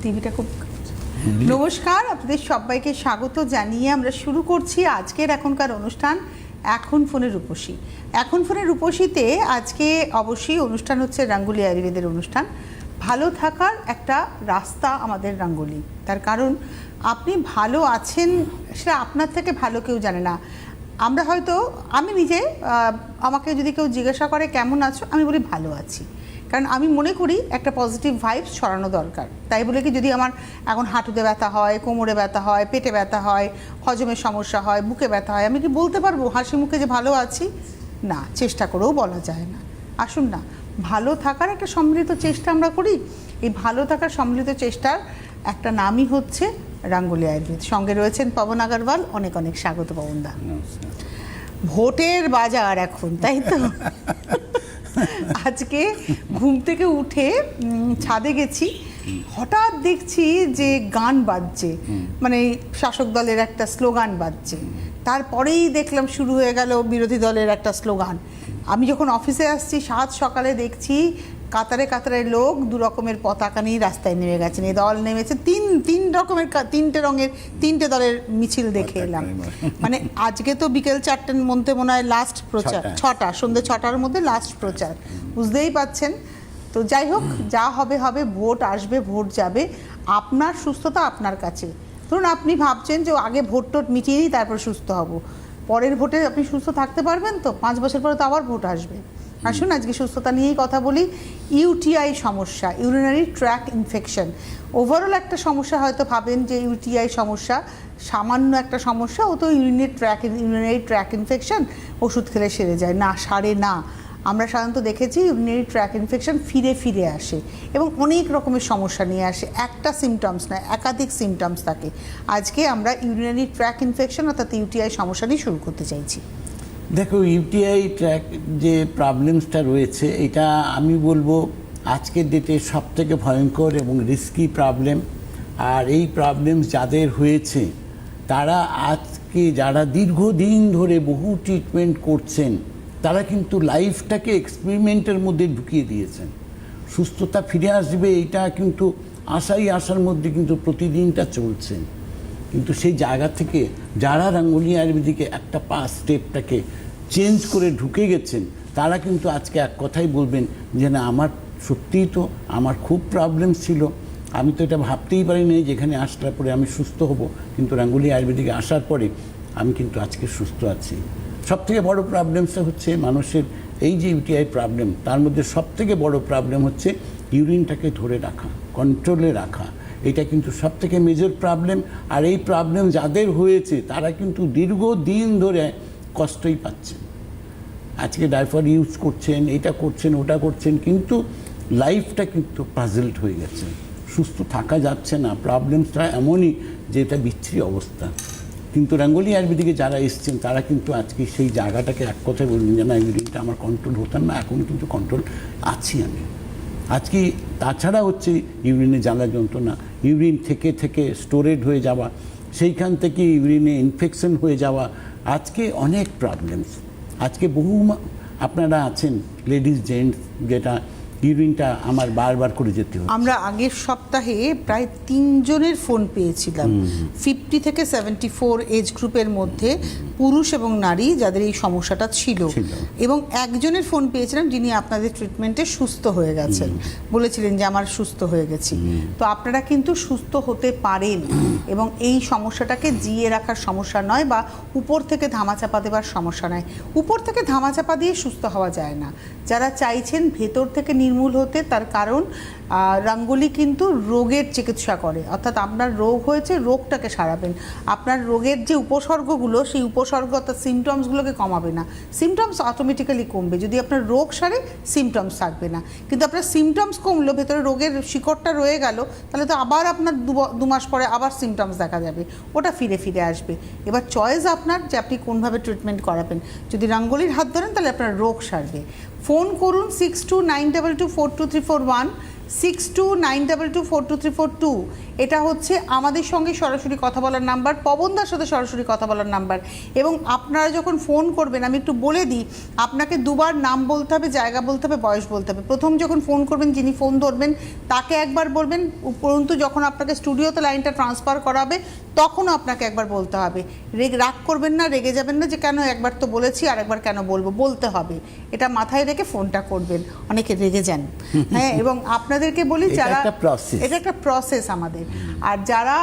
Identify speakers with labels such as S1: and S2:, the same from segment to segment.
S1: টিভিটা খুব নমস্কার, আপনাদের সবাইকে স্বাগত জানিয়ে আমরা শুরু করছি আজকের এখনকার অনুষ্ঠান এখন ফোনের রূপসী। এখন ফোনের রূপসীতে আজকে অবশ্যই অনুষ্ঠান হচ্ছে রাঙ্গুলি আয়ুর্বেদের অনুষ্ঠান। ভালো থাকার একটা রাস্তা আমাদের রাঙ্গুলি, তার কারণ আপনি ভালো আছেন সেটা আপনার থেকে ভালো কেউ জানে না। আমরা হয়তো আমি নিজে আমাকে যদি কেউ জিজ্ঞাসা করে কেমন আছো, আমি বলি ভালো আছি, কারণ আমি মনে করি একটা পজিটিভ ভাইবস ছড়ানো দরকার। তাই বলে কি যদি আমার এখন হাঁটুতে ব্যথা হয়, কোমরে ব্যথা হয়, পেটে ব্যথা হয়, হজমের সমস্যা হয়, বুকে ব্যথা হয়, আমি কি বলতে পারবো হাসি মুখে যে ভালো আছি? না, চেষ্টা করেও বলা যায় না। আসুন না, ভালো থাকার একটা সম্মিলিত চেষ্টা আমরা করি। এই ভালো থাকার সম্মিলিত চেষ্টার একটা নামই হচ্ছে রাঙ্গুলি আয়ুর্বেদ। সঙ্গে রয়েছেন পবন আগরওয়াল। অনেক অনেক স্বাগত পবনদা। ভোটের বাজার এখন, তাই তো? আজকে ঘুম থেকে উঠে ছাদে গেছি, হঠাৎ দেখছি যে গান বাজছে, মানে শাসক দলের একটা স্লোগান বাজছে। তারপরেই দেখলাম শুরু হয়ে গেল বিরোধী দলের একটা স্লোগান। আমি যখন অফিসে আসছি সাত সকালে দেখছি কাতারে কাতারে লোক দু রকমের পতাকা নিয়ে রাস্তায় নেমে গেছেন। এই দল নেমেছে তিন রকমের, তিনটে রঙের, তিনটে দলের মিছিল দেখে এলাম। মানে আজকে তো বিকেল 4টার মধ্যে মনে হয় লাস্ট প্রচার, 6টা সন্ধ্যে 6টার মধ্যে লাস্ট প্রচার, বুঝতেই পাচ্ছেন। তো যাই হোক, যা হবে হবে, ভোট আসবে, ভোট যাবে। আপনার সুস্থতা আপনার কাছে। ধরুন আপনি ভাবছেন যে আগে ভোট টোট মিটিয়ে নিই তারপর সুস্থ হব, পরের ভোটে আপনি সুস্থ থাকতে পারবেন তো? 5 বছর পরে তো আবার ভোট আসবে। আসুন আজকে সুস্থতা নিয়েই কথা বলি। ইউটিআই সমস্যা, ইউরিনারি ট্র্যাক ইনফেকশন, ওভারঅল একটা সমস্যা। হয়তো ভাবেন যে ইউটিআই সমস্যা সামান্য একটা সমস্যা, ও তো ইউরিনারি ট্র্যাক ইনফেকশন, ওষুধ খেলে সেরে যায়। না, সারে না। আমরা সাধারণত দেখেছি ইউরিনারি ট্র্যাক ইনফেকশন ফিরে ফিরে আসে এবং অনেক রকমের সমস্যা নিয়ে আসে। একটা সিমটমস নয়, একাধিক সিমটমস থাকে। আজকে আমরা ইউরিনারি ট্র্যাক ইনফেকশন অর্থাৎ ইউটিআই সমস্যা নিয়ে শুরু করতে চাইছি।
S2: দেখো, ইউটিআই ট্র্যাক যে প্রবলেমসটা রয়েছে, এটা আমি বলবো আজকের ডেটে সবথেকে ভয়ঙ্কর এবং রিস্কি প্রবলেম। আর এই প্রবলেম যাদের হয়েছে তারা আজকে, যারা দীর্ঘদিন ধরে বহু ট্রিটমেন্ট করছেন, তারা কিন্তু লাইফটাকে এক্সপেরিমেন্টের মধ্যে ঢুকিয়ে দিয়েছেন। সুস্থতা ফিরে আসবে এটা কিন্তু আশার মধ্যে কিন্তু প্রতিদিনটা চলছে। কিন্তু সেই জায়গা থেকে যারা রাঙ্গুলি আয়ুর্বেদিকে একটা স্টেপটাকে চেঞ্জ করে ঢুকে গেছেন, তারা কিন্তু আজকে এক কথাই বলবেন যে না, আমার সত্যিই তো আমার খুব প্রবলেম ছিল, আমি তো এটা ভাবতেই পারিনি যেখানে আসার পরে আমি সুস্থ হব, কিন্তু রাঙ্গুলি আয়ুর্বেদিকে আসার পরে আমি কিন্তু আজকে সুস্থ আছি। সবথেকে বড় প্রবলেমসটা হচ্ছে মানুষের এই যে ইউটিআই প্রবলেম, তার মধ্যে সবথেকে বড় প্রবলেম হচ্ছে ইউরিনটাকে ধরে রাখা, কন্ট্রোলে রাখা। এটা কিন্তু সবথেকে মেজর প্রবলেম। আর এই প্রবলেম যাদের হয়েছে তারা কিন্তু দীর্ঘদিন ধরে কষ্টই পাচ্ছেন। আজকে ডাইপার ইউজ করছেন, এটা করছেন, ওটা করছেন, কিন্তু লাইফটা কিন্তু পাজলড হয়ে গেছে, সুস্থ থাকা যাচ্ছে না। প্রবলেমসটা এমনই যে এটা বিচ্ছিরি অবস্থা। কিন্তু রাঙ্গুলি আয়ুর্বেদিকে যারা এসছেন তারা কিন্তু আজকে সেই জায়গাটাকে এক কথায় বলবেন যে না, ইউরিনটা আমার কন্ট্রোল হতাম না, এখন কিন্তু কন্ট্রোল আছি আমি আজকে। তাছাড়া হচ্ছে ইউরিনে জ্বালা যন্ত্রণা, ইউরিন থেকে থেকে স্টোরেজ হয়ে যাওয়া, সেইখান থেকে ইউরিনে ইনফেকশন হয়ে যাওয়া, আজকে অনেক প্রবলেমস। আজকে বহু আপনারা আছেন লেডিস জেন্টস, যেটা ইউরিনটা আমার বারবার করে যেতে হচ্ছে।
S1: আমরা আগের সপ্তাহে প্রায় 3 জনের ফোন পেয়েছিলাম 50 থেকে 74 এজ গ্রুপের মধ্যে, পুরুষ এবং নারী, যাদের এই সমস্যাটা ছিল। এবং একজনের ফোন পেয়েছিলাম যিনি আপনাদের ট্রিটমেন্টে সুস্থ হয়ে গেছেন, বলেছিলেন যে আমার সুস্থ হয়ে গেছি। তো আপনারা কিন্তু সুস্থ হতে পারেন এবং এই সমস্যাটাকে জিয়ে রাখার সমস্যা নয়, বা উপর থেকে ধামাচাপা দেওয়ার সমস্যা নয়। উপর থেকে ধামাচাপা দিয়ে সুস্থ হওয়া যায় না। যারা চাইছেন ভেতর থেকে নির্মূল হতে, তার কারণ রাঙ্গুলি কিন্তু রোগের চিকিৎসা করে, অর্থাৎ আপনার রোগ হয়েছে, রোগটাকে সারাবেন। আপনার রোগের যে উপসর্গগুলো, সেই উপসর্গ অর্থাৎ সিমটমসগুলোকে কমাবে না। সিমটমস অটোমেটিক্যালি কমবে। যদি আপনার রোগ সারে, সিমটমস থাকবে না। কিন্তু আপনার সিমটমস কমলো, ভেতরে রোগের শিকড়টা রয়ে গেল, তাহলে তো আবার আপনার 2 মাস পরে আবার সিমটমস দেখা যাবে, ওটা ফিরে ফিরে আসবে। এবার চয়েস আপনার যে আপনি কোনভাবে ট্রিটমেন্ট করাবেন। যদি রাঙ্গুলির হাত ধরেন তাহলে আপনার রোগ সারবে। ফোন করুন 6292242341, 6292242342 এটা হচ্ছে আমাদের সঙ্গে সরাসরি কথা বলার নাম্বার, পবনদার সাথে সরাসরি কথা বলার নাম্বার। এবং আপনারা যখন ফোন করবেন, আমি একটু বলে দিই, আপনাকে দুবার নাম বলতে হবে, জায়গা বলতে হবে, বয়স বলতে হবে। প্রথম যখন ফোন করবেন, যিনি ফোন ধরবেন তাকে একবার বলবেন, উপরন্তু যখন আপনাকে স্টুডিওতে লাইনটা ট্রান্সফার করাবে তখনও আপনাকে একবার বলতে হবে। রাগ করবেন না, রেগে যাবেন না যে কেন একবার তো বলেছি আর একবার কেন বলবো, বলতে হবে। এটা মাথায় রেখে ফোনটা করবেন, অনেকে রেগে যান। হ্যাঁ, এবং আপনাদেরকে বলি যারা, এটা একটা প্রসেস আমাদের। আর যারা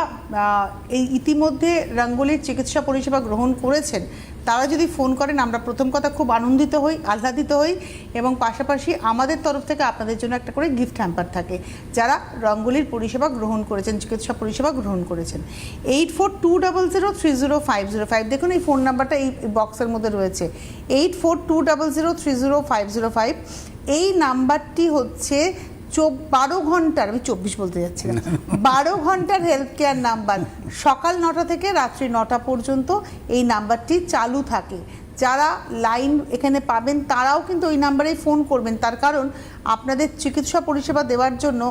S1: এই ইতিমধ্যে রঙ্গোলির চিকিৎসা পরিষেবা গ্রহণ করেছেন তারা যদি ফোন করেন, আমরা প্রথম কথা খুব আনন্দিত হই, আহ্লাদিত হই, এবং পাশাপাশি আমাদের তরফ থেকে আপনাদের জন্য একটা করে গিফট হ্যাম্পার থাকে যারা রঙ্গোলির পরিষেবা গ্রহণ করেছেন, চিকিৎসা পরিষেবা গ্রহণ করেছেন। 8420030505, দেখুন এই ফোন নাম্বারটা এই বক্সের মধ্যে রয়েছে, 8420030505। এই নাম্বারটি হচ্ছে 12 ঘন্টার, আমি 24 বলতে যাচ্ছিলাম, 12 ঘন্টার হেলথ কেয়ার নাম্বার। সকাল 9টা থেকে রাত্রি 9টা পর্যন্ত এই নাম্বারটি চালু থাকে। যারা লাইন এখানে পাবেন তারাও কিন্তু ওই নাম্বারেই ফোন করবেন, তার কারণ আপনাদের চিকিৎসা পরিষেবা দেওয়ার জন্য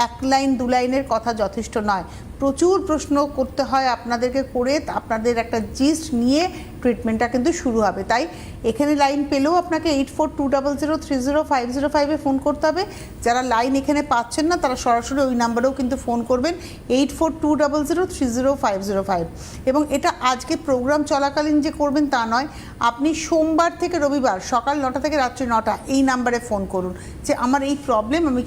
S1: 1 লাইন 2 লাইনের কথা যথেষ্ট নয়, প্রচুর প্রশ্ন করতে হয় আপনাদেরকে, করে আপনাদের একটা জিস্ট নিয়ে ট্রিটমেন্টটা কিন্তু শুরু হবে। তাই এখানে লাইন পেলেও আপনাকে 8420030505-এ ফোন করতে হবে। যারা লাইন এখানে পাচ্ছেন না তারা সরাসরি ওই নাম্বারেও কিন্তু ফোন করবেন, 8420030505। এবং এটা আজকে প্রোগ্রাম চলাকালীন যে করবেন তা নয়, আপনি সোমবার থেকে রবিবার সকাল 9টা থেকে রাত্রি 9টা এই নাম্বারে ফোন করুন যে আমার এই প্রবলেম, আমি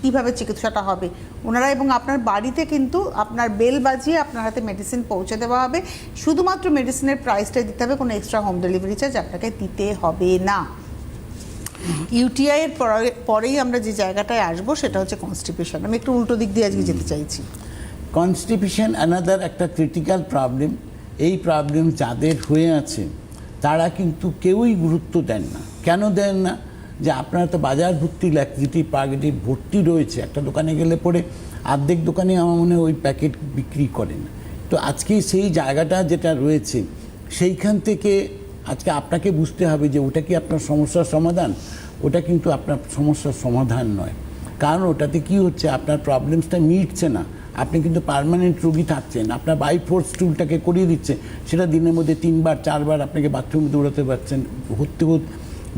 S1: কীভাবে চিকিৎসাটা হবে। ওনারা এবং আপনার বাড়িতে কিন্তু আপনার বেল বাজিয়ে আপনার হাতে মেডিসিন পৌঁছে দেওয়া হবে। শুধুমাত্র মেডিসিনের প্রাইসটা দিতে হবে, কোনো এক্সট্রা হোম ডেলিভারি চার্জ আপনাকে দিতে হবে না। ইউটিআই এর পরেই আমরা যে জায়গাটায় আসবো সেটা হচ্ছে কনস্টিপেশন। আমি একটু উল্টো দিক দিয়ে আজকে যেতে চাইছি।
S2: কনস্টিপেশন অ্যানাদার একটা ক্রিটিক্যাল প্রবলেম। এই প্রবলেম যাদের হয়ে আছে তারা কিন্তু কেউই গুরুত্ব দেন না। কেন দেন না? যে আপনারা তো বাজার ভর্তি ল্যাক্সিটি প্রাগেটিভ ভর্তি রয়েছে, একটা দোকানে গেলে পরে অর্ধেক দোকানে আমার মনে হয় ওই প্যাকেট বিক্রি করেন। তো আজকে সেই জায়গাটা যেটা রয়েছে সেইখান থেকে আজকে আপনাকে বুঝতে হবে যে ওটা কি আপনার সমস্যার সমাধান? ওটা কিন্তু আপনার সমস্যার সমাধান নয়। কারণ ওটাতে কি হচ্ছে, আপনার প্রবলেমসটা মিটছে না। আপনি কিন্তু পার্মানেন্ট রোগী থাকছেন, আপনার বাই ফোর্স টুলটাকে করিয়ে দিচ্ছে, সেটা দিনের মধ্যে 3বার 4বার আপনাকে বাথরুমে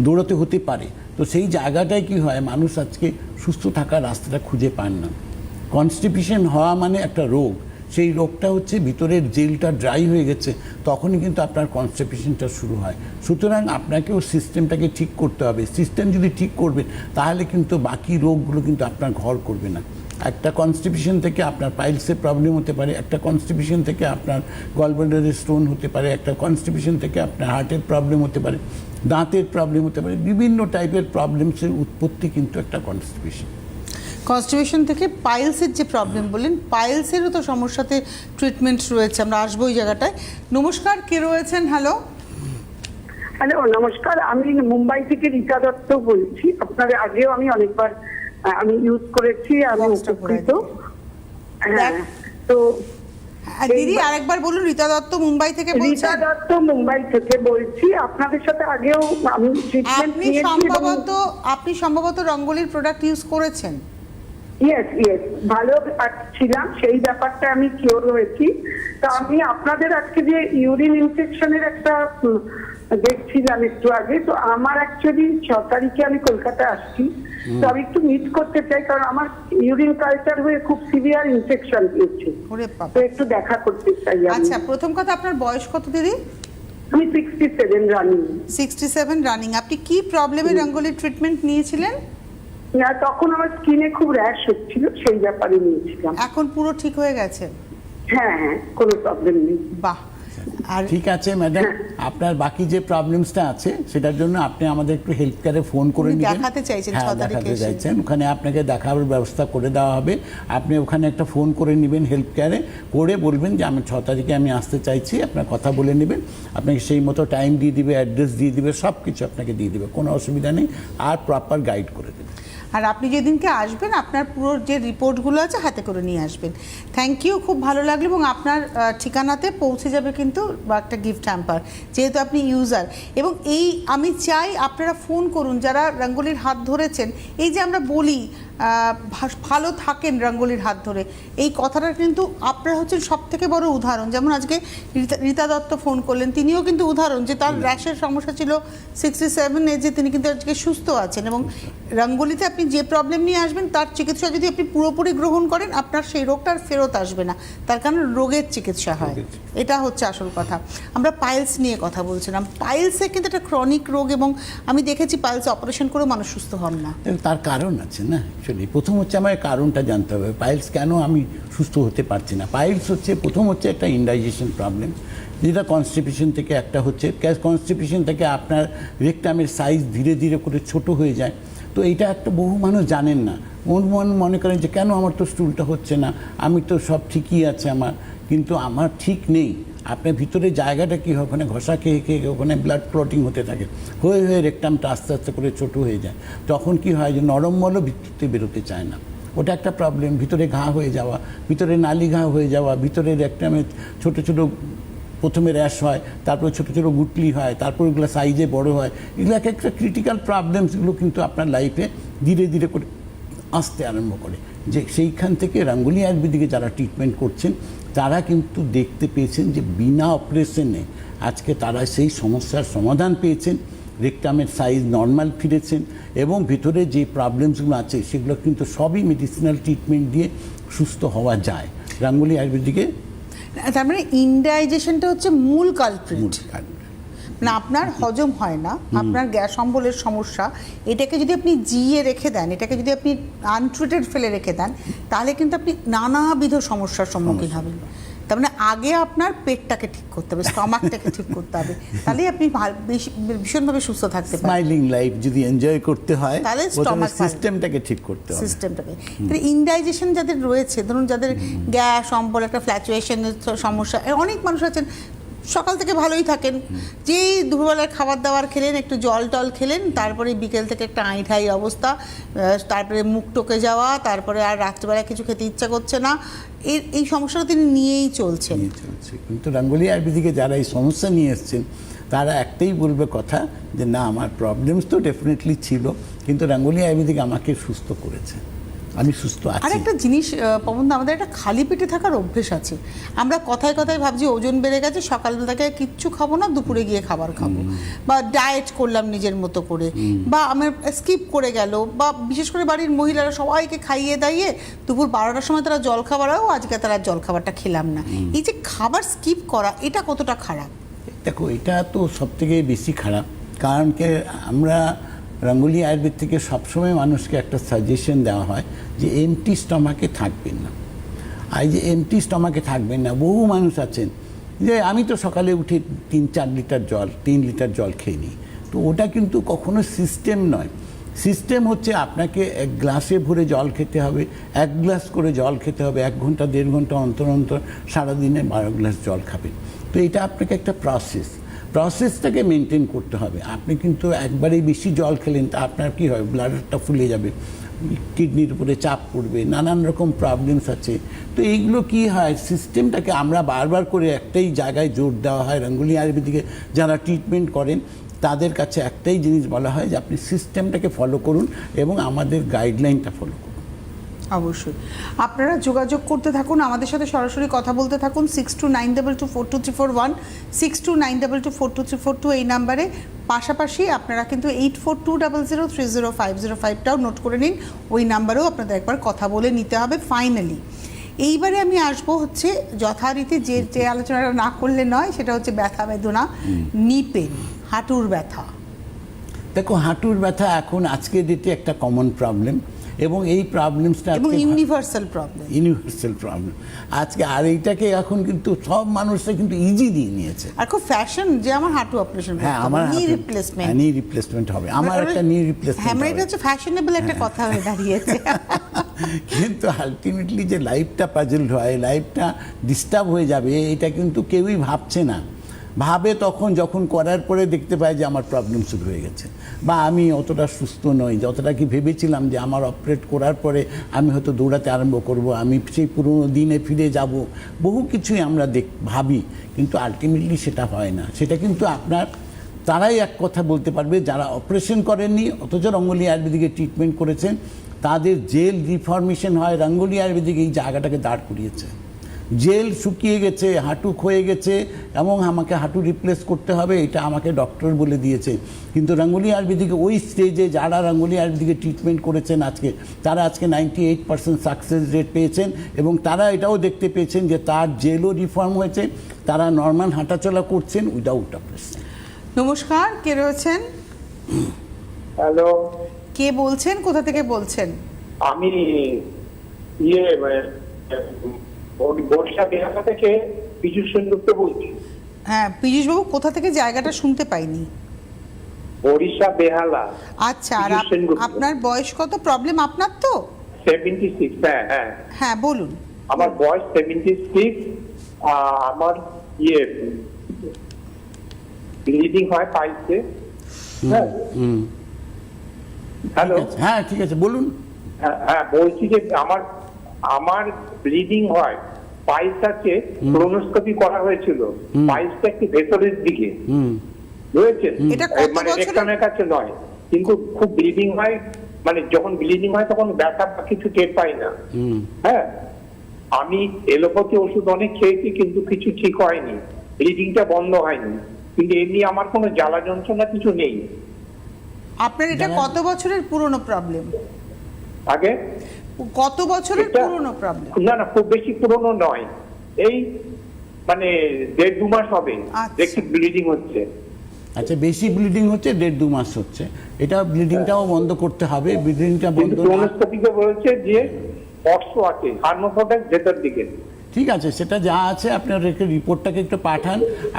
S2: দৌড়াতে হতে পারে। তো সেই জায়গাটায় কি হয়, মানুষ আজকে সুস্থ থাকার রাস্তাটা খুঁজে পান না। কনস্টিপেশন হওয়া মানে একটা রোগ, সেই রোগটা হচ্ছে ভিতরের জেলটা ড্রাই হয়ে গেছে, তখনই কিন্তু আপনার কনস্টিপেশনটা শুরু হয়। সুতরাং আপনাকেও সিস্টেমটাকে ঠিক করতে হবে। সিস্টেম যদি ঠিক করবেন তাহলে কিন্তু বাকি রোগগুলো কিন্তু আপনার ঘর করবে না। একটা কনস্টিপেশন থেকে আপনার পাইলসের প্রবলেম হতে পারে, একটা কনস্টিপেশন থেকে আপনার গলব্লাডারের স্টোন হতে পারে, একটা কনস্টিপেশন থেকে আপনার হার্টের প্রবলেম হতে পারে, দাঁতের প্রবলেম হতে পারে। বিভিন্ন টাইপের প্রবলেমসের উৎপত্তি কিন্তু একটা
S1: কনস্টিপেশন থেকে পাইলসের যে প্রবলেম বললেন, পাইলসেরও তো সমস্যাতে ট্রিটমেন্ট রয়েছে, আমরা আসবো ওই জায়গাটায়। নমস্কার, কে রয়েছেন? হ্যালো
S3: হ্যালো, নমস্কার। আমি মুম্বাই থেকে রীতা দত্ত বলছি। আপনার আগেও আমি অনেকবার আমি ইউজ করেছি, আমি উপকৃত। হ্যাঁ, তো
S1: দিদি আরেকবার বলুন। রীতা দত্ত মুম্বাই থেকে বলছেন?
S3: রীতা দত্ত মুম্বাই থেকে বলছি। আপনাদের সাথে আগেও আমি ট্রিটমেন্ট নিয়েছি।
S1: আপনি সম্ভবত রঙ্গোলির প্রোডাক্ট ইউজ করেছেন?
S3: ইয়েস, ভালো ছিলাম, সেই ব্যাপারটা আমি কিওর হয়েছি। তো আমি আপনাদের আজকে যে ইউরিন ইনফেকশনের একটা দেখছিলাম একটু আগে, তো আমার অ্যাকচুয়ালি 6 তারিখে আমি কলকাতায় আসছি, তো আমি একটু মিট করতে চাই, কারণ আমার ইউরিন কালচার হয়ে খুব সিভিয়ার ইনফেকশন হয়েছে, তো একটু দেখা করতে চাই।
S1: আচ্ছা, প্রথম কথা আপনার বয়স কত দিদি?
S3: আমি 67 রানিং।
S1: 67 রানিং। আপনি কি প্রবলেমে রঙ্গোলির ট্রিটমেন্ট নিয়েছিলেন?
S3: না, তখন আমার স্কিনে খুব র্যাশ হচ্ছিল, সেই ব্যাপারে নিয়েছিলাম।
S1: এখন পুরো ঠিক হয়ে গেছে?
S3: হ্যাঁ, কোনো প্রবলেম নেই।
S1: বাহ,
S2: আর ঠিক আছে ম্যাডাম, আপনার বাকি যে প্রবলেমসটা আছে সেটার জন্য আপনি আমাদের একটু হেল্প কেয়ারে ফোন করে নেবেন।
S1: দেখাতে চাইছেন?
S2: হ্যাঁ, দেখাতে চাইছেন, ওখানে আপনাকে দেখাবার ব্যবস্থা করে দেওয়া হবে। আপনি ওখানে একটা ফোন করে নেবেন হেল্প কেয়ারে, করে বলবেন যে আমি 6 তারিখে আমি আসতে চাইছি, আপনার কথা বলে নেবেন। আপনাকে সেই মতো টাইম দিয়ে দিবে, অ্যাড্রেস দিয়ে দিবে, সব কিছু আপনাকে দিয়ে দিবে, কোনো অসুবিধা নেই। আর প্রপার গাইড করে দেবে।
S1: আর আপনি যেদিনকে আসবেন আপনার পুরো যে রিপোর্টগুলো আছে হাতে করে নিয়ে আসবেন। থ্যাংক ইউ, খুব ভালো লাগলো। এবং আপনার ঠিকানাতে পৌঁছে যাবে কিন্তু একটা গিফট হ্যাম্পার, যেহেতু আপনি ইউজার। এবং এই আমি চাই আপনারা ফোন করুন যারা রঙ্গোলির হাত ধরেছেন। এই যে আমরা বলি ভালো থাকেন রঙ্গোলির হাত ধরে, এই কথাটার কিন্তু আপনারা হচ্ছেন সব থেকে বড় উদাহরণ। যেমন আজকে রীতা দত্ত ফোন করলেন, তিনিও কিন্তু উদাহরণ যে তার র্যাশের সমস্যা ছিল 67 এজে, তিনি কিন্তু আজকে সুস্থ আছেন। এবং রঙ্গোলিতে আপনি যে প্রবলেম নিয়ে আসবেন তার চিকিৎসা যদি আপনি পুরোপুরি গ্রহণ করেন, আপনার সেই রোগটা আর ফেরত আসবে না, তার কারণ রোগের চিকিৎসা হয়। এটা হচ্ছে আসল কথা। আমরা পাইলস নিয়ে কথা বলছিলাম। পাইলসে কিন্তু একটা ক্রনিক রোগ, এবং আমি দেখেছি পাইলস অপারেশন করেও মানুষ সুস্থ হন না।
S2: তার কারণ আছে না, অ্যাকচুয়ালি প্রথম হচ্ছে আমার কারণটা জানতে হবে, পাইলস কেন আমি সুস্থ হতে পারছি না। পাইলস হচ্ছে প্রথম হচ্ছে একটা ইনডাইজেশন প্রবলেম, যেটা কনস্টিপেশন থেকে একটা হচ্ছে, কনস্টিপেশন থেকে আপনার রেকটামের সাইজ ধীরে ধীরে করে ছোট হয়ে যায়। তো এইটা একটা বহু মানুষ জানেন না, মনে করেন যে কেন আমার তো স্টুলটা হচ্ছে না, আমি তো সব ঠিকই আছে আমার, কিন্তু আমার ঠিক নেই। আপনার ভিতরে জায়গাটা কী হয়, ওখানে ঘষা খেয়ে খেয়ে ওখানে ব্লাড ক্লটিং হতে থাকে, হয়ে হয়ে রেকটামটা আস্তে আস্তে করে ছোট হয়ে যায়। তখন কি হয় যে নরম মলও ভিতরে বেরোতে চায় না, ওটা একটা প্রবলেম। ভিতরে ঘা হয়ে যাওয়া, ভিতরে নালি ঘা হয়ে যাওয়া, ভিতরে রেকটামে ছোট ছোট প্রথমে র্যাশ হয়, তারপরে ছোটো ছোটো গুটলি হয়, তারপর ওগুলো সাইজে বড় হয়। এগুলো এক একটা ক্রিটিক্যাল প্রবলেমসগুলো কিন্তু আপনার লাইফে ধীরে ধীরে করে আসতে আরম্ভ করে। যে সেইখান থেকে রঙ্গোলি আয়ুর্বেদিকে যারা ট্রিটমেন্ট করছেন তারা কিন্তু দেখতে পেয়েছেন যে বিনা অপারেশনে আজকে তারা সেই সমস্যার সমাধান পেয়েছেন, রেকটামের সাইজ নর্মাল ফিরেছেন, এবং ভিতরে যে প্রবলেমসগুলো আছে সেগুলো কিন্তু সবই মেডিসিনাল ট্রিটমেন্ট দিয়ে সুস্থ হওয়া যায় রঙ্গোলি আয়ুর্বেদিকে।
S1: তার মানে ইনডাইজেশনটা হচ্ছে মূল কালপ্রিট, না আপনার হজম হয় না, আপনার গ্যাস অম্বলের সমস্যা, এটাকে যদি আপনি জিয়ে রেখে দেন, এটাকে যদি আপনি আনট্রিটেড ফেলে রেখে দেন, তাহলে কিন্তু আপনি নানাবিধ সমস্যার সম্মুখীন হবেন। তার মানে আগে আপনার পেটটাকে ঠিক করতে হবে, স্টমাকটাকে ঠিক করতে হবে, তাহলেই আপনি ভীষণভাবে সুস্থ থাকতে পারবেন।
S2: স্মাইলিং লাইফ যদি এনজয় করতে হয়
S1: তাহলে স্টমাক
S2: সিস্টেমটাকে ঠিক করতে হবে,
S1: সিস্টেমটাকে। তাহলে ইনডাইজেশন যাদের রয়েছে, ধরুন যাদের গ্যাস অম্বল, একটা ফ্ল্যাচুয়েশনের সমস্যা, অনেক মানুষ আছেন সকাল থেকে ভালোই থাকেন, যেই দুপুরবেলার খাবার দাবার খেলেন, একটু জল টল খেলেন, তারপরে বিকেল থেকে একটা আইঠাই অবস্থা, তারপরে মুখ টকে যাওয়া, তারপরে আর রাত্রিবেলা কিছু খেতে ইচ্ছা করছে না, এই সমস্যাটা তিনি নিয়েই চলছেন।
S2: কিন্তু রঙ্গোলি আয়ুর্বেদিকে যারা এই সমস্যা নিয়ে এসছেন তারা একটাই বলবে কথা যে না, আমার প্রবলেমস তো ডেফিনেটলি ছিল, কিন্তু রঙ্গোলি আয়ুর্বেদিক আমাকে সুস্থ করেছে, আমি সুস্থ আছি।
S1: আর একটা জিনিস পবনদা, আমাদের একটা খালি পেটে থাকার অভ্যেস আছে। আমরা কথায় কথায় ভাবছি ওজন বেড়ে গেছে, সকালবেলাকে কিচ্ছু খাবো না, দুপুরে গিয়ে খাবার খাবো, বা ডায়েট করলাম নিজের মতো করে, বা আমার স্কিপ করে গেল, বা বিশেষ করে বাড়ির মহিলারা সবাইকে খাইয়ে দাইয়ে দুপুর 12টার সময় তারা জল খাবারও, আজকে তারা জল খাবারটা খেলাম না। এই যে খাবার স্কিপ করা, এটা কতটা খারাপ?
S2: দেখো, এটা তো সব থেকে বেশি খারাপ, কারণ কি আমরা রঙ্গোলি আয়ুর্বেদ থেকে সবসময় মানুষকে একটা সাজেশন দেওয়া হয় যে এমটি স্টমাকে থাকবেন না। আর যে এমটি স্টমাকে থাকবেন না, বহু মানুষ আছেন যে আমি তো সকালে উঠে 3-4 লিটার জল, 3 লিটার জল খেয়ে নিই, তো ওটা কিন্তু কখনো সিস্টেম নয়। সিস্টেম হচ্ছে আপনাকে 1 গ্লাসে ভরে জল খেতে হবে, 1 গ্লাস করে জল খেতে হবে, 1 ঘন্টা 1.5 ঘন্টা অন্তর অন্তর সারাদিনে 12 গ্লাস জল খাবেন। তো এটা আপনাকে একটা প্রসেসটাকে মেনটেন করতে হবে। আপনি কিন্তু একবারেই বেশি জল খেলেন, তা আপনার কী হয়, ব্লাডারটা ফুলে যাবে, কিডনির উপরে চাপ পড়বে, নানান রকম প্রবলেমস আছে। তো এইগুলো কি হয়, সিস্টেমটাকে আমরা বারবার করে একটাই জায়গায় জোর দেওয়া হয়। রঙ্গোলি আয়ুর্বেদিকে যারা ট্রিটমেন্ট করেন তাদের কাছে একটাই জিনিস বলা হয় যে আপনি সিস্টেমটাকে ফলো করুন এবং আমাদের গাইডলাইনটা ফলো করুন।
S1: অবশ্যই আপনারা যোগাযোগ করতে থাকুন, আমাদের সাথে সরাসরি কথা বলতে থাকুন। 6292242341, 6292242342 এই নাম্বারে। পাশাপাশি আপনারা কিন্তু 8420030505টাও নোট করে নিন, ওই নাম্বারেও আপনাদের একবার কথা বলে নিতে হবে। ফাইনালি এইবারে আমি আসবো হচ্ছে যথারীতি যে আলোচনাটা না করলে নয়, সেটা হচ্ছে ব্যথা বেদনা, নি পেন, হাঁটুর ব্যথা।
S2: দেখো, হাঁটুর ব্যথা এখন আজকের ডেটে একটা কমন প্রবলেম, এবং এই প্রবলেমসটা
S1: এবং ইউনিভার্সাল
S2: প্রবলেম আজকে। আর এইটাকে এখন কিন্তু সব মানুষরা কিন্তু ইজি দিয়ে নিয়েছে,
S1: আর খুব ফ্যাশন যে আমার হাঁটু অপারেশন,
S2: হ্যাঁ আমার
S1: নি রিপ্লেসমেন্ট
S2: হবে, আমার একটা নি রিপ্লেসমেন্ট।
S1: হ্যাঁ, এটা হচ্ছে ফ্যাশনেবল একটা কথা হয়ে দাঁড়িয়েছে।
S2: কিন্তু আলটিমেটলি যে লাইফটা পাজলড হয়, লাইফটা ডিস্টার্ব হয়ে যাবে, এটা কিন্তু কেউই ভাবছে না। ভাবে তখন যখন করার পরে দেখতে পায় যে আমার প্রবলেম শুরু হয়ে গেছে, বা আমি অতটা সুস্থ নই যতটা কি ভেবেছিলাম, যে আমার অপারেট করার পরে আমি হয়তো দৌড়াতে আরম্ভ করব, আমি সেই পুরনো দিনে ফিরে যাব, বহু কিছুই আমরা ভাবি, কিন্তু আলটিমেটলি সেটা হয় না। সেটা কিন্তু আপনার তারাই এক কথা বলতে পারবে যারা অপারেশন করেননি অথচ রঙ্গোলি আয়ুর্বেদিকে ট্রিটমেন্ট করেছেন, তাদের জেল রিফরমেশন হয়। রঙ্গোলি আয়ুর্বেদিক এই জায়গাটাকে দাঁড় করিয়েছে। জেল শুকিয়ে গেছে, হাঁটু ক্ষয়ে গেছে এবং আমাকে হাঁটু রিপ্লেস করতে হবে, এটা আমাকে ডক্টর বলে দিয়েছে। কিন্তু রঙ্গোলি আয়ুর্বেদিকে ওই স্টেজে যারা রঙ্গোলি আয়ুর্বেদিকে ট্রিটমেন্ট করেছেন তারা আজকে 98% সাকসেস রেট পেয়েছেন এবং তারা এটাও দেখতে পেয়েছেন যে তার জেলও রিফর্ম হয়েছে, তারা নর্মাল হাঁটাচলা করছেন উইদাউট অপারেশন।
S1: নমস্কার, কে রয়েছেন?
S4: হ্যালো,
S1: কে বলছেন, কোথা থেকে বলছেন?
S4: আমি বর্ষা বেহালা থেকে পীযূষ সেনগুপ্ত বলছি।
S1: হ্যাঁ পীযূষবাবু, কোথা থেকে জায়গাটা শুনতে পাইনি।
S4: ওড়িশা বেহালা।
S1: আচ্ছা, আর
S4: পীযূষ সেনগুপ্ত।
S1: আপনার বয়স কত? প্রবলেম আপনার তো?
S4: 76। হ্যাঁ হ্যাঁ,
S1: হ্যাঁ বলুন।
S4: আমার বয়স 76। আমার ব্লিডিং হয় পাইছে। হ্যাঁ হ্যালো,
S2: হ্যাঁ ঠিক আছে বলুন।
S4: হ্যাঁ বলছি যে আমার ব্লিডিং হয়, পাইলস আছে, কোলোনোস্কোপি করা হয়েছিল, পাইলসটা একটু ভেতরের দিকে, বুঝেছেন?
S1: এটা কত
S4: মানে
S1: বছরের?
S4: রেকটামের কাছে নয়, কিন্তু খুব ব্লিডিং হয়, মানে যখন ব্লিডিং হয় তখন ব্যথা বা কিছু টের পাই না। হ্যাঁ, আমি এলোপ্যাথি ওষুধ অনেক খেয়েছি কিন্তু কিছু ঠিক হয়নি, ব্লিডিংটা বন্ধ হয়নি, কিন্তু এমনি আমার কোনো জ্বালা যন্ত্রণা কিছু নেই।
S1: আপনার এটা কত বছরের পুরনো প্রবলেম?
S4: আগে
S1: কত বছরের
S4: এটা-
S1: পুরনো প্রবলেম?
S4: না না, খুব বেশি পুরনো নয়, এই মানে 1.5-2 মাস হবে
S1: আচ্ছা।
S4: দেখছি ব্লিডিং হচ্ছে।
S2: আচ্ছা, বেশি ব্লিডিং হচ্ছে, 1.5-2 মাস হচ্ছে, এটা ব্লিডিংটাও বন্ধ করতে হবে। ব্লিডিংটা বন্ধ
S4: কিন্তু
S2: না,
S4: কোলোনোস্কোপিতে বলছে যে অর্শ আছে, হার্মোফোডাস ভেতর দিকে।
S2: ঠিক আছে, সেটা যা আছে আপনার রিপোর্টটাকে একটু পাঠান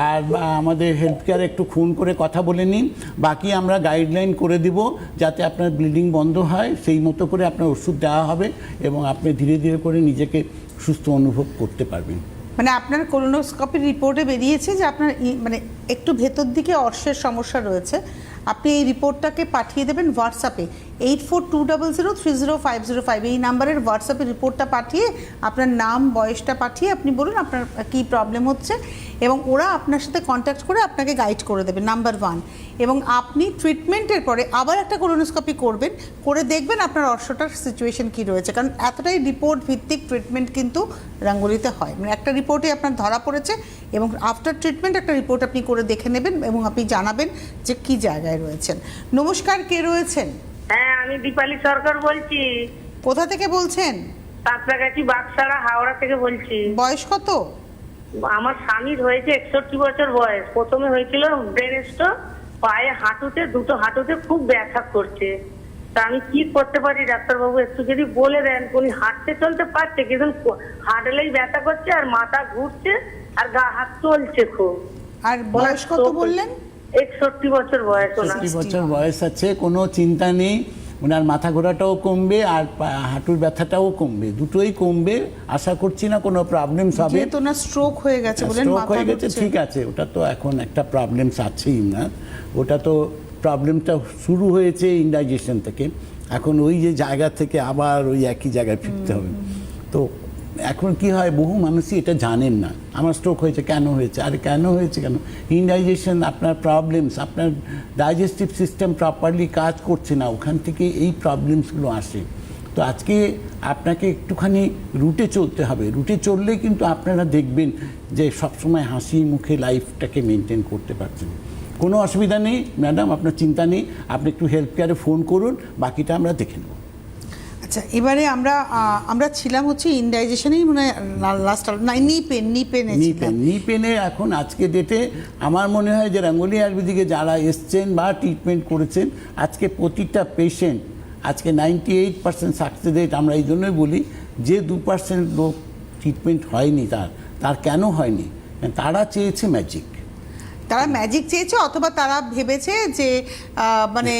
S2: আর আমাদের হেলথ কেয়ারে একটু ফোন করে কথা বলে নিন। বাকি আমরা গাইডলাইন করে দিব যাতে আপনার ব্লিডিং বন্ধ হয়, সেই মতো করে আপনার ওষুধ দেওয়া হবে এবং আপনি ধীরে ধীরে করে নিজেকে সুস্থ অনুভব করতে পারবেন।
S1: মানে আপনার কোলোনোস্কোপির রিপোর্টে বেরিয়েছে যে আপনার মানে একটু ভেতর দিকে অর্শের সমস্যা রয়েছে। আপনি এই রিপোর্টটাকে পাঠিয়ে দেবেন হোয়াটসঅ্যাপে 8420030505, এই নাম্বারের হোয়াটসঅ্যাপে রিপোর্টটা পাঠিয়ে আপনার নাম বয়সটা পাঠিয়ে আপনি বলুন আপনার কী প্রবলেম হচ্ছে এবং ওরা আপনার সাথে কন্ট্যাক্ট করে আপনাকে গাইড করে দেবে, নাম্বার 1। এবং আপনি ট্রিটমেন্টের পরে আবার একটা কোলোনোস্কোপি করবেন, করে দেখবেন আপনার অর্শটার সিচুয়েশন কী রয়েছে, কারণ এতটাই রিপোর্ট ভিত্তিক ট্রিটমেন্ট কিন্তু রঙ্গোলিতে হয়। মানে একটা রিপোর্টে আপনার ধরা পড়েছে এবং আফটার ট্রিটমেন্ট একটা রিপোর্ট আপনি করে দেখে নেবেন এবং আপনি জানাবেন যে কী জায়গায় রয়েছেন। নমস্কার, কে রয়েছেন?
S5: হ্যাঁ, আমি দীপালি সরকার বলছি।
S1: কোথা থেকে বলছেন?
S5: সাঁতরাগাছি বাগসারা হাওড়া থেকে বলছি।
S1: বয়স কত?
S5: আমার স্বামীর হয়েছে 61 বছর বয়স। প্রথমে হয়েছিল ব্রেন স্ট্রোক, পায়ে হাঁটুতে, দুটো হাঁটুতে খুব ব্যথা করছে। তা আমি কি করতে পারি ডাক্তারবাবু, একটু যদি বলে দেন। উনি হাঁটতে চলতে পারছে কিন্তু হাঁটলেই ব্যথা করছে আর মাথা ঘুরছে আর গা হাত চলছে খুব।
S1: আর বয়স কত বললেন?
S5: 61 বছর বয়স ওনার।
S2: 60 বছর বয়স আছে, কোনো চিন্তা নেই। ওনার মাথা ঘোরাটাও কমবে আর হাঁটুর ব্যথাটাও কমবে, দুটোই কমবে। আশা করছি না কোনো প্রবলেমস হবে।
S1: যেহেতু না স্ট্রোক হয়ে গেছে বলেন,
S2: স্ট্রোক
S1: মাথা
S2: হয়ে গেছে,
S1: ঘুরছে।
S2: ঠিক আছে, ওটা তো এখন একটা প্রবলেমস আছেই না, ওটা তো প্রবলেমটা শুরু হয়েছে ইনডাইজেশন থেকে, এখন ওই যে জায়গা থেকে আবার ওই একই জায়গায় ফিরতে হবে। তো এখন কি হয়, বহু মানুষই এটা জানেন না আমার স্ট্রোক হয়েছে, কেন হয়েছে, আরে কেন হয়েছে, কেন ইনডাইজেশন, আপনার প্রবলেমস, আপনার ডাইজেস্টিভ সিস্টেম প্রপারলি কাজ করছে না, ওখান থেকে এই প্রবলেমসগুলো আসে। তো আজকে আপনাকে একটুখানি রুটে চলতে হবে, রুটে চললে কিন্তু আপনারা দেখবেন যে সবসময় হাসি মুখে লাইফটাকে মেনটেন করতে পারছেন। কোনো অসুবিধা নেই ম্যাডাম, আপনার চিন্তা নেই, আপনি একটু হেল্প কেয়ারে ফোন করুন, বাকিটা আমরা দেখে নেব।
S1: আচ্ছা, এবারে আমরা ছিলাম হচ্ছে ইনডাইজেশনেই মনে হয় লাস্ট, নি
S2: পেনে এখন আজকে ডেটে আমার মনে হয় যে রঙ্গোলি আয়ুর্বেদিকে যারা এসছেন বা ট্রিটমেন্ট করেছেন, আজকে প্রতিটা পেশেন্ট আজকে 98% সাকসেস রেট। আমরা এই জন্যই বলি যে 2% লোক ট্রিটমেন্ট হয়নি, তার কেন হয়নি, তারা চেয়েছে ম্যাজিক।
S1: তারা ম্যাজিক চেয়েছে অথবা তারা ভেবেছে যে মানে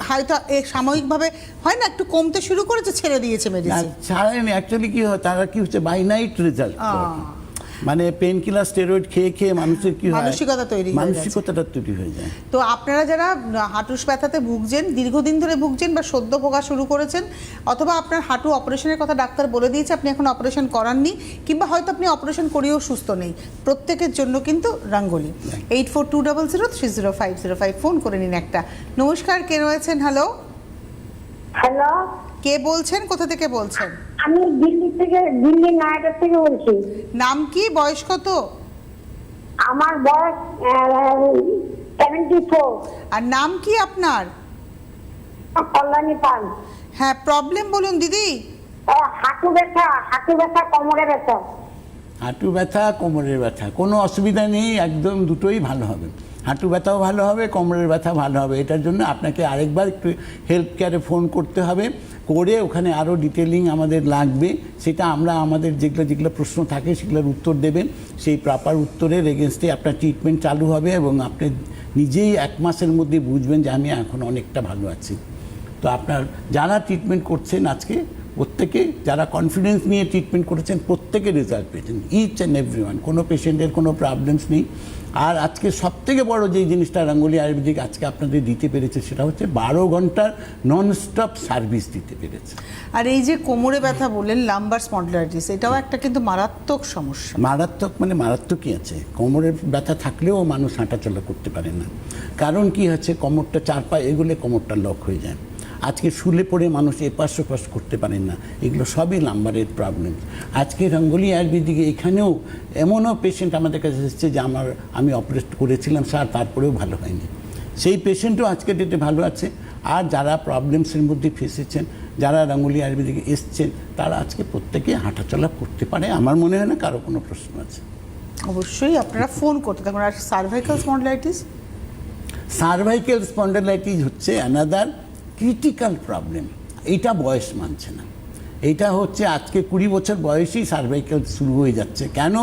S1: হয়তো সাময়িকভাবে হয় না, একটু কমতে শুরু করেছে, ছেড়ে দিয়েছে মেডিসিন।
S2: ছাড়েনি, অ্যাকচুয়ালি কি হয়, তারা কি হচ্ছে বাই নাইট রেজাল্ট, মানে পেন কিলার স্টেরয়েড খেয়ে খেয়ে মানুষের কি হয়, মানসিকতাটা তৈরি হয়ে যায়।
S1: তো আপনারা যারা হাঁটুর ব্যথাতে ভুগছেন, দীর্ঘদিন ধরে ভুগছেন বা সদ্য ভোগা শুরু করেছেন, অথবা আপনার হাঁটু অপারেশনের কথা ডাক্তার বলে দিয়েছে, আপনি এখন অপারেশন করাননি, কিংবা হয়তো আপনি অপারেশন করিয়েও সুস্থ নেই, প্রত্যেকের জন্য কিন্তু রঙ্গোলি। 8420030505 ফোন করে নিন একটা। নমস্কার, কে রয়েছেন? হ্যালো
S6: হ্যালো,
S1: কে বলছেন, কোথা থেকে বলছেন?
S6: আমি দিল্লি নয়ডা থেকে বলছি।
S1: নাম কি, বয়স কত?
S6: আমার বয়স 74।
S1: আর নাম কি আপনার?
S6: কল্যাণী পাল।
S1: হ্যাঁ, প্রবলেম বলুন দিদি।
S6: হাঁটু ব্যথা, কোমরে ব্যথা।
S2: হাঁটু ব্যথা, কোমরের ব্যথা, কোনো অসুবিধা নেই, একদম দুটোই ভালো হবে। হাঁটু ব্যথাও ভালো হবে, কোমরের ব্যথা ভালো হবে। এটার জন্য আপনাকে আরেকবার একটু হেলথ কেয়ারে ফোন করতে হবে, করে ওখানে আরও ডিটেলিং আমাদের লাগবে। সেটা আমরা আমাদের যেগুলো প্রশ্ন থাকে সেগুলোর উত্তর দেবেন, সেই প্রপার উত্তরের এগেনস্টে আপনার ট্রিটমেন্ট চালু হবে এবং আপনি নিজেই 1 মাসের মধ্যে বুঝবেন যে আমি এখন অনেকটা ভালো আছি। তো আপনার যারা ট্রিটমেন্ট করছেন আজকে প্রত্যেকে, যারা কনফিডেন্স নিয়ে ট্রিটমেন্ট করেছেন, প্রত্যেকে রেজাল্ট পেয়েছেন, ইচ অ্যান্ড এভরিওয়ান। কোনো পেশেন্টের কোনো প্রবলেমস নেই। আর আজকে সবথেকে বড় যেই জিনিসটা রাঙ্গুলি আয়ুর্বেদিক আজকে আপনাদের দিতে পেরেছে সেটা হচ্ছে 12 ঘন্টার ননস্টপ সার্ভিস দিতে পেরেছে।
S1: আর এই যে কোমরে ব্যথা বললেন, লাম্বার স্পন্ডিলাইটিস, এটাও একটা কিন্তু মারাত্মক সমস্যা।
S2: মারাত্মক মানে মারাত্মকই আছে। কোমরের ব্যথা থাকলেও মানুষ হাঁটাচলা করতে পারে না। কারণ কি হচ্ছে, কোমরটা 4 পা এগুলো কোমরটা লক হয়ে যায়। আজকে শুলে পড়ে মানুষ এপাশ ওপাশ করতে পারেন না, এগুলো সবই লাম্বারের প্রবলেম। আজকে রাঙ্গুলি আয়ুর্বেদিকে এখানেও এমনও পেশেন্ট আমাদের কাছে এসেছে যে আমি অপারেট করেছিলাম স্যার, তারপরেও ভালো হয়নি। সেই পেশেন্টও আজকের ডেটে ভালো আছে। আর যারা প্রবলেমসের মধ্যে ফেসেছেন, যারা রাঙ্গুলি আয়ুর্বেদিকে এসছেন, তারা আজকে প্রত্যেকে হাঁটাচলা করতে পারে। আমার মনে হয় না কারো কোনো প্রশ্ন আছে।
S1: অবশ্যই আপনারা ফোন করতে থাকুন। আর সার্ভাইকাল স্পন্ডিলাইটিস?
S2: সার্ভাইকাল স্পন্ডিলাইটিস হচ্ছে অ্যানাদার ক্রিটিক্যাল প্রবলেম। এইটা বয়স মানছে না। এইটা হচ্ছে আজকে 20 বছর বয়সেই সার্ভাইকাল শুরু হয়ে যাচ্ছে। কেন?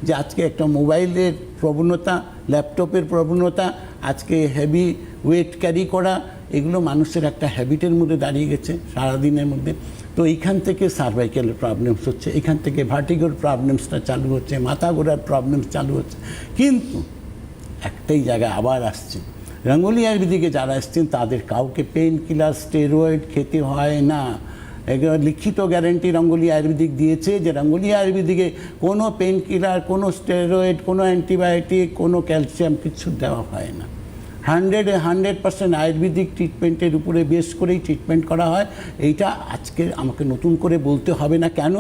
S2: যে আজকে একটা মোবাইলের প্রবণতা, ল্যাপটপের প্রবণতা, আজকে হেভি ওয়েট ক্যারি করা, এগুলো মানুষের একটা হ্যাবিটের মধ্যে দাঁড়িয়ে গেছে সারাদিনের মধ্যে। তো এইখান থেকে সার্ভাইকালের প্রবলেমস হচ্ছে, এখান থেকে ভার্টিগোর প্রবলেমসটা চালু হচ্ছে, মাথা ঘোরার প্রবলেমস চালু হচ্ছে। কিন্তু একটাই জায়গায় আবার আসছে, রাঙ্গুলি আয়ুর্বেদিকে যারা এসছেন তাদের কাউকে পেন কিলার, স্টেরয়েড খেতে হয় না। এগুলো লিখিত গ্যারেন্টি রাঙ্গুলি আয়ুর্বেদিক দিয়েছে যে রাঙ্গুলি আয়ুর্বেদিকে কোনো পেন কিলার, কোনো স্টেরয়েড, কোনো অ্যান্টিবায়োটিক, কোনো ক্যালসিয়াম কিছু দেওয়া হয় না। 100% আয়ুর্বেদিক ট্রিটমেন্টের উপরে বেস করেই ট্রিটমেন্ট করা হয়। এইটা আজকে আমাকে নতুন করে বলতে হবে না। কেন?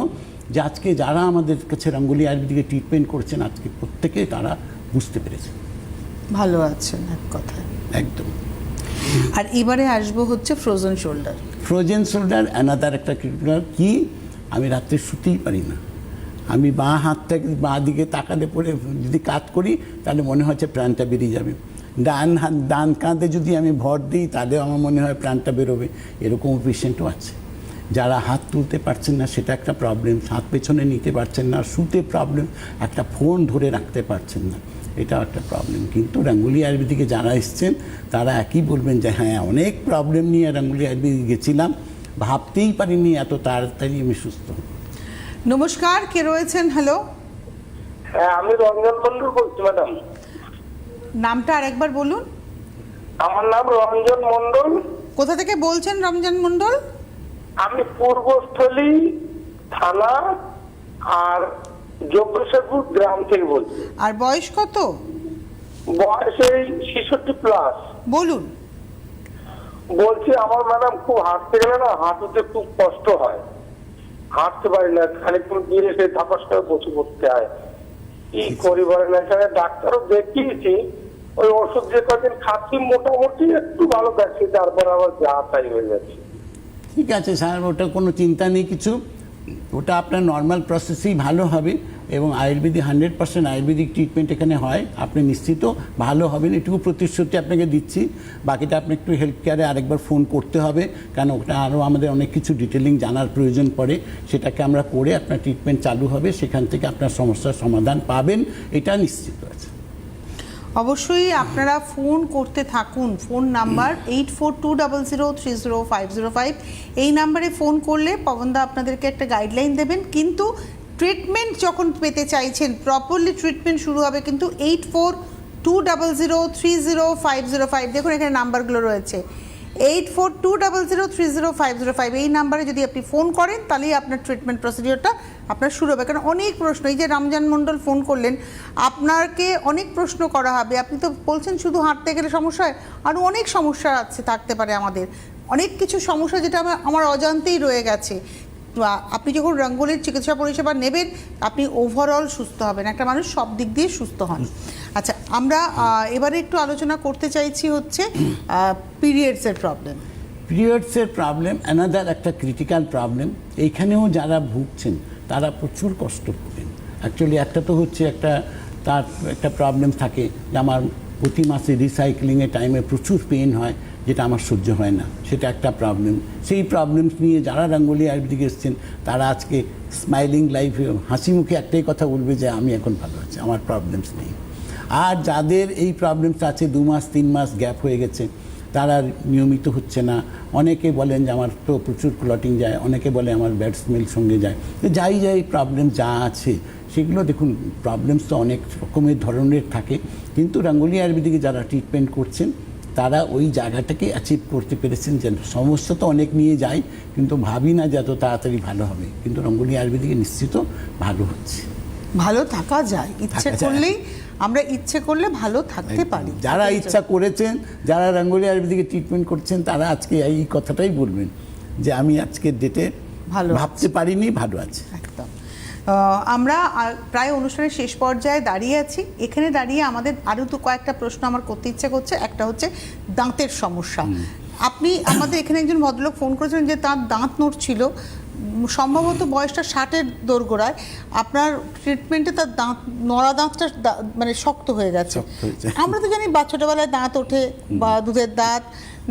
S2: যে আজকে যারা আমাদের কাছে রাঙ্গুলি আয়ুর্বেদিকে ট্রিটমেন্ট করছেন আজকে প্রত্যেকে তারা বুঝতে পেরেছে,
S1: ভালো আছেন এক কথায়।
S2: একদম।
S1: আর এবারে আসবো হচ্ছে frozen shoulder.
S2: Frozen shoulder another একটা ক্রিটিক্যাল। কি, আমি রাত্রে শুতেই পারি না। আমি বাঁ হাত থেকে বাঁ দিকে তাকালে পরে যদি কাজ করি তাহলে মনে হচ্ছে প্রাণটা বেরিয়ে যাবে। ডান কাঁধে যদি আমি ভর দিই তাহলেও আমার মনে হয় প্রাণটা বেরোবে। এরকম পেশেন্টও আছে যারা হাত তুলতে পারছেন না, সেটা একটা প্রবলেম। হাত পেছনে নিতে পারছেন না, শুতে প্রবলেম, একটা ফোন ধরে রাখতে পারছেন না, এটাও একটা প্রবলেম। কিন্তু রাঙ্গুলি আয়ুর্বেদিকে যারা এসছেন তারা একই বলবেন যে হ্যাঁ, অনেক প্রবলেম নিয়ে রাঙ্গুলি আয়ুর্বেদিকে গেছিলাম, ভাবতেই পারিনি এত তাড়াতাড়ি আমি সুস্থ হব।
S1: নমস্কার, কে রয়েছেন? হ্যালো,
S4: হ্যাঁ, আমি রঞ্জন মন্ডল বলছি ম্যাডাম।
S1: নামটা আরেকবার বলুন।
S4: আমার নাম রঞ্জন মন্ডল।
S1: কোথা থেকে বলছেন রঞ্জন মন্ডল?
S4: আমি পূর্বস্থলী থানা আর যোগেশ্বরপুর গ্রাম থেকে বলছি।
S1: আর বয়স কত?
S4: বয়স এই 66+।
S1: বলুন।
S4: বলছি আমার ম্যাডাম খুব হাঁটতে গেলে না হাঁটুতে খুব কষ্ট হয়, হাঁটতে পারি না, খানিকক্ষণ গিয়ে সে ধাপাস করে বসে পড়তে হয়। কি করি বলেন? এখানে ডাক্তারও দেখিয়েছি, ওই ওষুধ যে কদিন খাচ্ছি মোটামুটি একটু ভালো থাকছে, তারপর আবার যা তাই হয়ে যাচ্ছে।
S2: ঠিক আছে স্যার, ওটা কোনো চিন্তা নেই কিছু, ওটা আপনার নর্মাল প্রসেসেই ভালো হবে। এবং আয়ুর্বেদিক 100% আয়ুর্বেদিক ট্রিটমেন্ট এখানে হয়, আপনি নিশ্চিত ভালো হবেন, এটুকু প্রতিশ্রুতি আপনাকে দিচ্ছি। বাকিটা আপনি একটু হেলথ কেয়ারে আরেকবার ফোন করতে হবে, কারণ ওটা আরও আমাদের অনেক কিছু ডিটেলিং জানার প্রয়োজন পড়ে। সেটাকে আমরা করে আপনার ট্রিটমেন্ট চালু হবে, সেখান থেকে আপনার সমস্যার সমাধান পাবেন, এটা নিশ্চিত আছে।
S1: অবশ্যই আপনারা ফোন করতে থাকুন। Phone number 8420030505। এই নাম্বারে ফোন করলে পবনদা আপনাদেরকে একটা গাইডলাইন দেবেন। কিন্তু ট্রিটমেন্ট যখন পেতে চাইছেন, প্রপারলি ট্রিটমেন্ট শুরু হবে কিন্তু 8420030505। দেখুন এখানে নাম্বারগুলো রয়েছে, 8420030505। এই নাম্বারে যদি আপনি ফোন করেন তাহলেই আপনার ট্রিটমেন্ট প্রসিডিওরটা আপনার শুরু হবে। কারণ অনেক প্রশ্ন, এই যে রমজান মণ্ডল ফোন করলেন, আপনাকে অনেক প্রশ্ন করা হবে। আপনি তো বলছেন শুধু হাঁটতে গেলে সমস্যা হয়, আরও অনেক সমস্যা আছে থাকতে পারে আমাদের। অনেক কিছু সমস্যা যেটা আমার অজান্তেই রয়ে গেছে। আপনি যখন রঙ্গোলির চিকিৎসা পরিষেবা নেবেন আপনি ওভারঅল সুস্থ হবেন, একটা মানুষ সব দিক দিয়ে সুস্থ হন। আচ্ছা, আমরা এবারে একটু আলোচনা করতে চাইছি হচ্ছে পিরিয়ডসের প্রবলেম।
S2: পিরিয়ডসের প্রবলেম অ্যানাদার একটা ক্রিটিক্যাল প্রবলেম। এইখানেও যারা ভুগছেন তারা প্রচুর কষ্ট পাবেন। অ্যাকচুয়ালি একটা তো হচ্ছে তার একটা প্রবলেম থাকে যে আমার প্রতি মাসে রিসাইক্লিংয়ের টাইমে প্রচুর পেন হয়, যেটা আমার সহ্য হয় না, সেটা একটা প্রবলেম। সেই প্রবলেম নিয়ে যারা রঙ্গোলি আয়ুর্বেদিক এসছেন তারা আজকে স্মাইলিং লাইফে হাসি মুখে একটাই কথা বলবে যে আমি এখন ভালো আছি, আমার প্রবলেমস নেই। আর যাদের এই প্রবলেমস আছে 2 মাস 3 মাস গ্যাপ হয়ে গেছে, তারা নিয়মিত হচ্ছে না, অনেকে বলেন যে আমার তো প্রচুর ক্লটিং যায়, অনেকে বলে আমার ব্যাড স্মেল সঙ্গে যায়, তো যাই প্রবলেম যা আছে সেগুলো দেখুন, প্রবলেমস তো অনেক রকমের ধরনের থাকে, কিন্তু রঙ্গোলি আয়ুর্বেদিকে যারা ট্রিটমেন্ট করছেন তারা ওই জায়গাটাকে অ্যাচিভ করতে পেরেছেন যে সমস্যা তো অনেক নিয়ে যায় কিন্তু ভাবি না যে এত তাড়াতাড়ি ভালো হবে, কিন্তু রঙ্গোলি আয়ুর্বেদিকে নিশ্চিত ভালো হচ্ছে,
S1: ভালো থাকা যায় ইচ্ছে করলেই। আমরা ইচ্ছে করলে ভালো থাকতে পারি।
S2: যারা ইচ্ছা করেছেন, যারা রঙ্গোলি আয়ুর্বেদিকে ট্রিটমেন্ট করছেন তারা আজকে এই কথাটাই বলবেন যে আমি আজকের ডেটে
S1: ভালো
S2: ভাবতে পারিনি, ভালো আছে।
S1: একদম। আমরা প্রায় অনুষ্ঠানের শেষ পর্যায়ে দাঁড়িয়ে আছি। এখানে দাঁড়িয়ে আমাদের আরও তো কয়েকটা প্রশ্ন আমার করতে ইচ্ছে করছে। একটা হচ্ছে দাঁতের সমস্যা। আপনি আমাদের এখানে একজন ভদ্রলোক ফোন করেছিলেন যে তার দাঁত নড়ছিল, সম্ভবত বয়সটা 60-এর দোরগোড়ায়। আপনার ট্রিটমেন্টে তার দাঁত নড়া দাঁতটা মানে শক্ত হয়ে গেছে। আমরা তো জানি ছোটোবেলায় দাঁত ওঠে বা দুধের দাঁত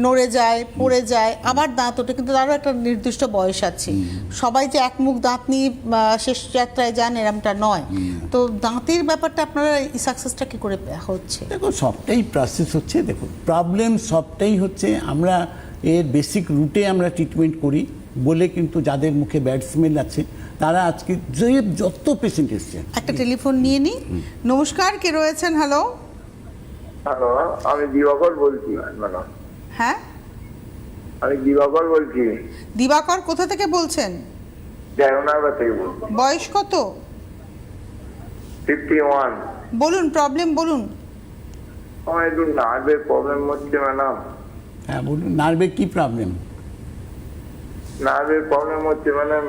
S1: নড়ে যায়, পড়ে যায়, আবার দাঁত ওঠে, কিন্তু তারও একটা নির্দিষ্ট বয়স আছে। সবাই যে এক মুখ দাঁত নিয়ে শেষ যাত্রায় যান এরমটা নয়। তো দাঁতের ব্যাপারটা আপনারা এই সাকসেসটা কী করে হচ্ছে?
S2: দেখো, সবটাই প্রসেস হচ্ছে। দেখুন, প্রবলেম সবটাই হচ্ছে আমরা এর বেসিক রুটে আমরা ট্রিটমেন্ট করি বলে, কিন্তু যাদের মুখে ব্যাড স্মেল আছে তারা আজকে যত পেশেন্ট এসছে।
S1: একটা টেলিফোন নিয়ে নিই। নমস্কার, কে রয়েছেন? হ্যালো।
S7: হ্যালো, আমি দিবাকর বলছি।
S1: হ্যাঁ,
S7: আমি দিবাকর বলছি।
S1: দিবাকর কোথা থেকে বলছেন?
S7: জয়নাগর থেকে বলছি।
S1: বয়স কত?
S7: 51।
S1: বলুন, প্রবলেম বলুন।
S7: আমার একটু নার্ভের প্রবলেম হচ্ছে ম্যাডাম।
S2: হ্যাঁ বলুন, নার্ভের কি প্রবলেম?
S7: নার্ভের প্রবলেম হচ্ছে ম্যাডাম,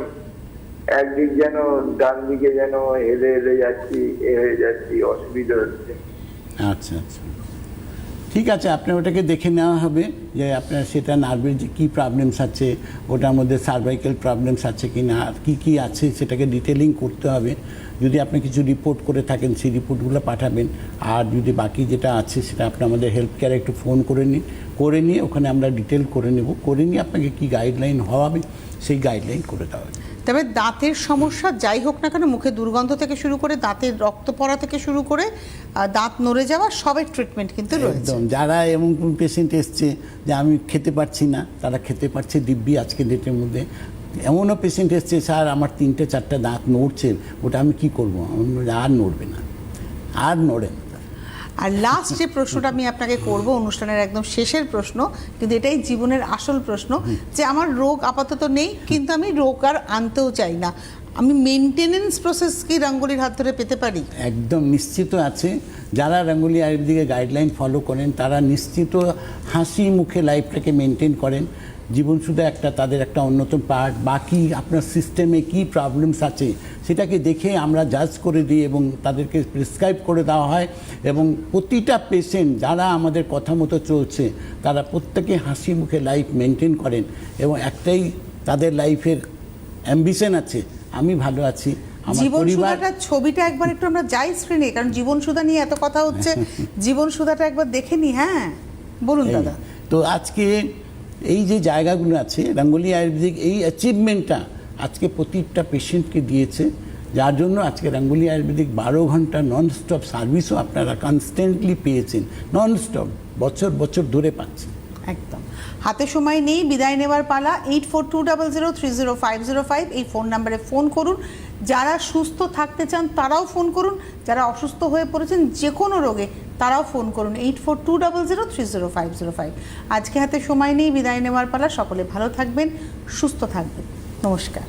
S7: একদিক যেন ডান দিকে যেন হেলে হেলে যাচ্ছি, হয়ে যাচ্ছি, অসুবিধা হচ্ছে।
S2: আচ্ছা, ঠিক আছে, আপনার ওটাকে দেখে নেওয়া হবে যে আপনার সেটা নার্ভের যে কী প্রবলেমস আছে, ওটার মধ্যে সার্ভাইকাল প্রবলেমস আছে কি না, আর কী আছে সেটাকে ডিটেলিং করতে হবে। যদি আপনি কিছু রিপোর্ট করে থাকেন সেই রিপোর্টগুলো পাঠাবেন, আর যদি বাকি যেটা আছে সেটা আপনি আমাদের হেলথ কেয়ারে একটু ফোন করে নিয়ে ওখানে আমরা ডিটেল করে নিয়ে আপনাকে কী গাইডলাইন হবে সেই গাইডলাইন করে দেওয়া হবে।
S1: তবে দাঁতের সমস্যা যাই হোক না কেন, মুখে দুর্গন্ধ থেকে শুরু করে দাঁতের রক্ত পড়া থেকে শুরু করে দাঁত নড়ে যাওয়া, সবের ট্রিটমেন্ট কিন্তু রয়েছে।
S2: একদম, যারা এমন কোন পেশেন্ট এসছে যে আমি খেতে পারছি না, তারা খেতে পারছে দিব্যি আজকে ডেটের মধ্যে। এমনও পেশেন্ট এসছে, স্যার আমার 3-4টা দাঁত নড়ছে, ওটা আমি কি করবো? আর নড়বে না, আর নড়ে না।
S1: আর লাস্ট যে প্রশ্নটা আমি আপনাকে করব, অনুষ্ঠানের একদম শেষের প্রশ্ন, কিন্তু এটাই জীবনের আসল প্রশ্ন, যে আমার রোগ আপাতত নেই কিন্তু আমি রোগ আর আনতেও চাই না, আমি মেনটেনেন্স প্রসেস কি রঙ্গোলির হাত ধরে পেতে পারি?
S2: একদম নিশ্চিত আছে। যারা রঙ্গোলি আয়ুর্বেদিকের গাইডলাইন ফলো করেন তারা নিশ্চিত হাসি মুখে লাইফটাকে মেনটেন করেন। জীবন শুধু তাদের একটা অন্যতম পার্ট। বাকি আপনার সিস্টেমে কি প্রবলেমস আছে সেটাকে দেখে আমরা জাজ করে দিই এবং তাদেরকে প্রেসক্রাইব করে দেওয়া হয়, এবং প্রতিটা পেশেন্ট যারা আমাদের কথা মতো চলছে তারা প্রত্যেকে হাসি মুখে লাইফ মেনটেন করেন, এবং একটাই তাদের লাইফের অ্যাম্বিশন আছে, আমি ভালো আছি, আমার পরিবার।
S1: ছবিটা একবার একটু আমরা যাই স্ক্রিনে, কারণ জীবন সুধা নিয়ে এত কথা হচ্ছে, জীবন সুধাটা একবার দেখে নি। হ্যাঁ বলুন দাদা।
S2: তো আজকে এই যে জায়গাগুলো আছে, রঙ্গোলি আয়ুর্বেদিক এই অ্যাচিভমেন্টটা আজকে প্রতিটা পেশেন্টকে দিয়েছে, যার জন্য আজকে রঙ্গোলি আয়ুর্বেদিক 12 ঘন্টা নন স্টপ সার্ভিসও আপনারা কনস্ট্যান্টলি পেয়েছেন, নন স্টপ বছর ধরে পাচ্ছেন।
S1: একদম হাতে সময় নেই, বিদায় নেওয়ার পালা। 8420030505 এই ফোন নাম্বারে ফোন করুন। যারা সুস্থ থাকতে চান তারাও ফোন করুন, যারা অসুস্থ হয়ে পড়েছেন যে কোনো রোগে তারাও ফোন করুন। 8420030505। আজকে হাতে সময় নেই, বিদায় নেওয়ার পালা। সকলে ভালো থাকবেন, সুস্থ থাকবেন। নমস্কার।